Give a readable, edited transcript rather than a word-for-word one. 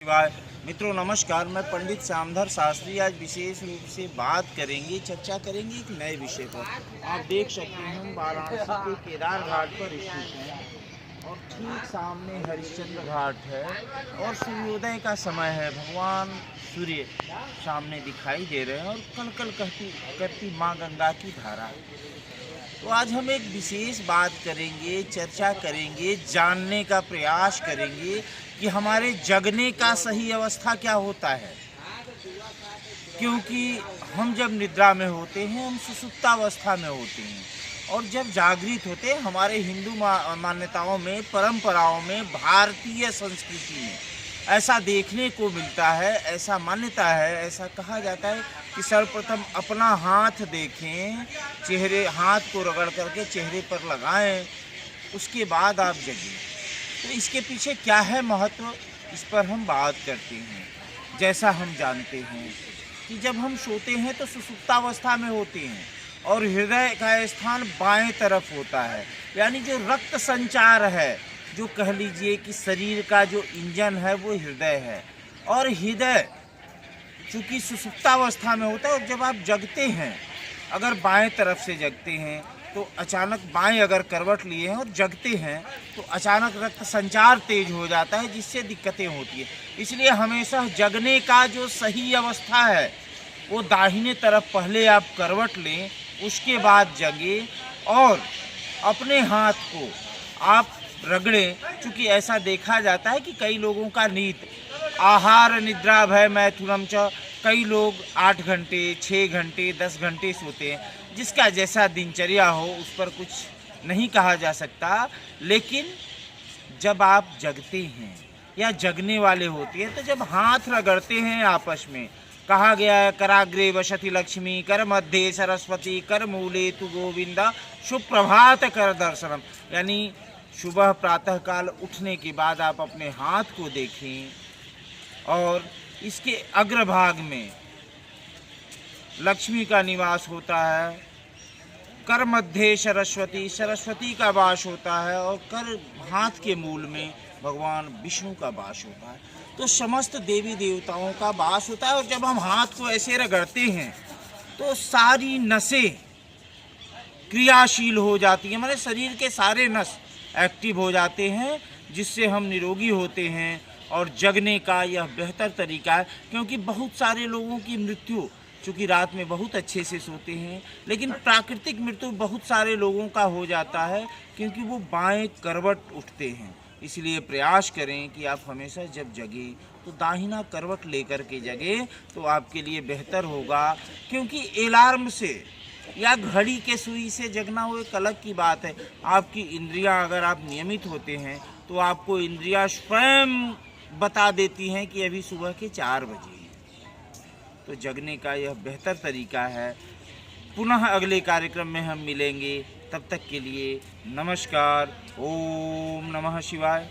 शिवाय। मित्रों नमस्कार, मैं पंडित श्यामधर शास्त्री आज विशेष रूप से बात करेंगे, चर्चा करेंगे एक नए विषय पर। आप देख सकते हैं हम वाराणसी के केदार घाट पर स्थित हैं और ठीक सामने हरिश्चंद्र घाट है और सूर्योदय का समय है। भगवान सूर्य सामने दिखाई दे रहे हैं और कल कल करती माँ गंगा की धारा। तो आज हम एक विशेष बात करेंगे, चर्चा करेंगे, जानने का प्रयास करेंगे कि हमारे जगने का सही अवस्था क्या होता है। क्योंकि हम जब निद्रा में होते हैं हम सुषुप्तावस्था में होते हैं और जब जागृत होते हैं हमारे हिंदू मान्यताओं में, परंपराओं में, भारतीय संस्कृति में ऐसा देखने को मिलता है, ऐसा मान्यता है, ऐसा कहा जाता है कि सर्वप्रथम अपना हाथ देखें, हाथ को रगड़ करके चेहरे पर लगाएं, उसके बाद आप जगें। तो इसके पीछे क्या है महत्व, इस पर हम बात करते हैं। जैसा हम जानते हैं कि जब हम सोते हैं तो सुषुप्तावस्था में होते हैं और हृदय का स्थान बाएं तरफ होता है, यानी जो रक्त संचार है, जो कह लीजिए कि शरीर का जो इंजन है वो हृदय है। और हृदय चूँकि सुषुप्तावस्था में होता है और जब आप जगते हैं, अगर बाएं तरफ से जगते हैं तो अचानक बाएं अगर करवट लिए हैं और जगते हैं तो अचानक रक्त संचार तेज हो जाता है, जिससे दिक्कतें होती है। इसलिए हमेशा जगने का जो सही अवस्था है वो दाहिने तरफ पहले आप करवट लें, उसके बाद जगे और अपने हाथ को आप रगड़ें। चूँकि ऐसा देखा जाता है कि कई लोगों का नींद आहार निद्रा भय मैथुनम च, कई लोग 8 घंटे, 6 घंटे, 10 घंटे सोते हैं। जिसका जैसा दिनचर्या हो उस पर कुछ नहीं कहा जा सकता, लेकिन जब आप जगते हैं या जगने वाले होते हैं तो जब हाथ रगड़ते हैं आपस में, कहा गया है कराग्रे वसति लक्ष्मी, कर मध्य सरस्वती, कर मूले तु गोविंदा, सुप्रभात कर दर्शनम। यानी सुबह प्रातःकाल उठने के बाद आप अपने हाथ को देखें और इसके अग्रभाग में लक्ष्मी का निवास होता है, कर मध्य सरस्वती, सरस्वती का वास होता है और कर हाथ के मूल में भगवान विष्णु का वास होता है। तो समस्त देवी देवताओं का वास होता है। और जब हम हाथ को ऐसे रगड़ते हैं तो सारी नसें क्रियाशील हो जाती हैं, हमारे शरीर के सारे नस एक्टिव हो जाते हैं, जिससे हम निरोगी होते हैं। और जगने का यह बेहतर तरीका है, क्योंकि बहुत सारे लोगों की मृत्यु, चूँकि रात में बहुत अच्छे से सोते हैं, लेकिन प्राकृतिक मृत्यु बहुत सारे लोगों का हो जाता है क्योंकि वो बाएं करवट उठते हैं। इसलिए प्रयास करें कि आप हमेशा जब जगें तो दाहिना करवट लेकर के जगें, तो आपके लिए बेहतर होगा। क्योंकि अलार्म से या घड़ी के सुई से जगना वो एक अलग की बात है। आपकी इंद्रियां अगर आप नियमित होते हैं तो आपको इंद्रियां स्वयं बता देती हैं कि अभी सुबह के 4 बजे हैं। तो जगने का यह बेहतर तरीका है। पुनः अगले कार्यक्रम में हम मिलेंगे, तब तक के लिए नमस्कार। ओम नमः शिवाय।